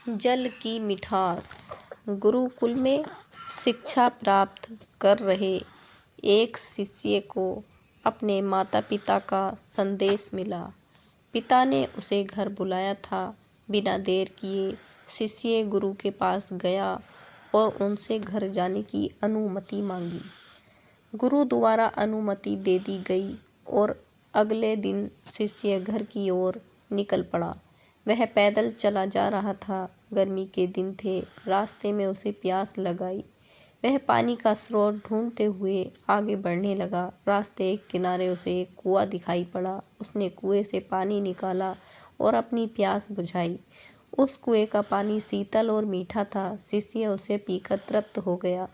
जल की मिठास। गुरुकुल में शिक्षा प्राप्त कर रहे एक शिष्य को अपने माता पिता का संदेश मिला। पिता ने उसे घर बुलाया था। बिना देर किए शिष्य गुरु के पास गया और उनसे घर जाने की अनुमति मांगी। गुरु द्वारा अनुमति दे दी गई और अगले दिन शिष्य घर की ओर निकल पड़ा। वह पैदल चला जा रहा था। गर्मी के दिन थे। रास्ते में उसे प्यास लगाई। वह पानी का स्रोत ढूंढते हुए आगे बढ़ने लगा। रास्ते एक किनारे उसे एक कुआं दिखाई पड़ा। उसने कुएं से पानी निकाला और अपनी प्यास बुझाई। उस कुएं का पानी शीतल और मीठा था। शिष्य उसे पीकर तृप्त हो गया।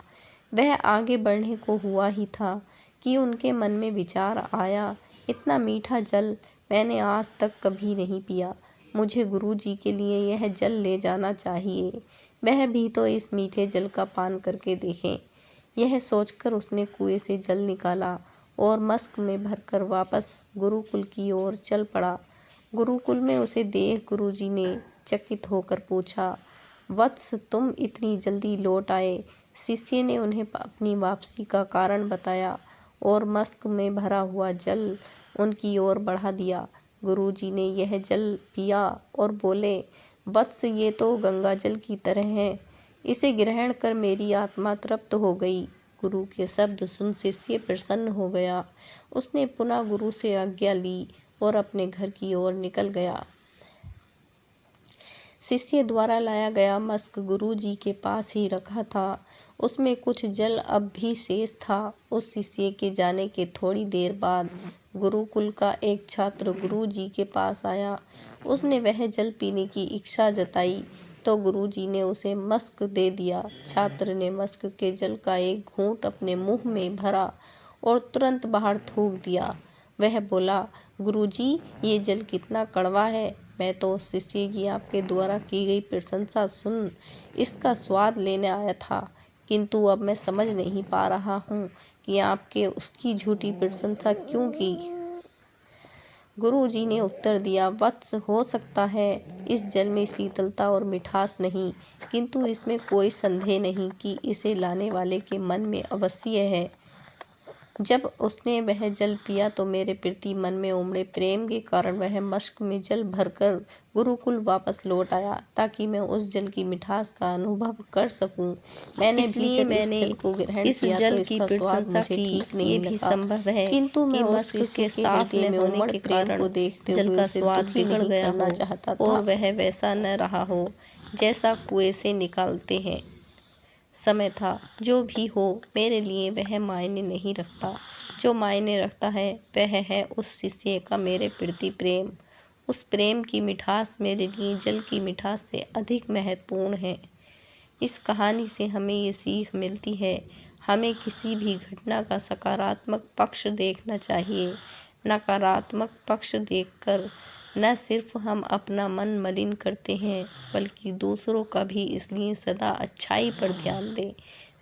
वह आगे बढ़ने को हुआ ही था कि उनके मन में विचार आया, इतना मीठा जल मैंने आज तक कभी नहीं पिया। मुझे गुरुजी के लिए यह जल ले जाना चाहिए। वह भी तो इस मीठे जल का पान करके देखें। यह सोचकर उसने कुएं से जल निकाला और मस्क में भरकर वापस गुरुकुल की ओर चल पड़ा। गुरुकुल में उसे देख गुरुजी ने चकित होकर पूछा, वत्स, तुम इतनी जल्दी लौट आए? शिष्य ने उन्हें अपनी वापसी का कारण बताया और मस्क में भरा हुआ जल उनकी ओर बढ़ा दिया। गुरुजी ने यह जल पिया और बोले, वत्स, ये तो गंगा जल की तरह है। इसे ग्रहण कर मेरी आत्मा तृप्त हो गई। गुरु के शब्द सुन शिष्य प्रसन्न हो गया। उसने पुनः गुरु से आज्ञा ली और अपने घर की ओर निकल गया। शिष्य द्वारा लाया गया मस्क गुरुजी के पास ही रखा था। उसमें कुछ जल अब भी शेष था। उस शिष्य के जाने के थोड़ी देर बाद गुरुकुल का एक छात्र गुरुजी के पास आया। उसने वह जल पीने की इच्छा जताई तो गुरुजी ने उसे मस्क दे दिया। छात्र ने मस्क के जल का एक घूंट अपने मुंह में भरा और तुरंत बाहर थूक दिया। वह बोला, गुरुजी, ये जल कितना कड़वा है। मैं तो उस शिष्य की आपके द्वारा की गई प्रशंसा सुन इसका स्वाद लेने आया था, किंतु अब मैं समझ नहीं पा रहा हूँ कि आपके उसकी झूठी प्रशंसा क्यों की। गुरुजी ने उत्तर दिया, वत्स, हो सकता है इस जल में शीतलता और मिठास नहीं, किंतु इसमें कोई संदेह नहीं कि इसे लाने वाले के मन में अवश्य है। जब उसने वह जल पिया तो मेरे प्रति मन में उमड़े प्रेम के कारण वह मस्क में जल भरकर गुरुकुल वापस लौट आया, ताकि मैं उस जल की मिठास का अनुभव कर सकूं। मैंने भी जब इस जल को ग्रहण किया तो इसका स्वाद मुझे ठीक नहीं लगा, किंतु मैं उस शिष्य के हृदय में उमड़ प्रेम को देखते हुए उसे दुखी नहीं करना चाहता था और वह वैसा न रहा हो जैसा कुएं से निकालते हैं समय था। जो भी हो, मेरे लिए वह मायने नहीं रखता। जो मायने रखता है वह है उस शिष्य का मेरे प्रति प्रेम। उस प्रेम की मिठास मेरे लिए जल की मिठास से अधिक महत्वपूर्ण है। इस कहानी से हमें ये सीख मिलती है, हमें किसी भी घटना का सकारात्मक पक्ष देखना चाहिए। नकारात्मक पक्ष देखकर न सिर्फ हम अपना मन मलिन करते हैं, बल्कि दूसरों का भी, इसलिए सदा अच्छाई पर ध्यान दें।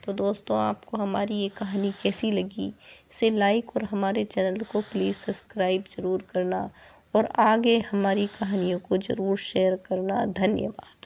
तो दोस्तों, आपको हमारी ये कहानी कैसी लगी, इसे लाइक और हमारे चैनल को प्लीज़ सब्सक्राइब ज़रूर करना और आगे हमारी कहानियों को ज़रूर शेयर करना। धन्यवाद।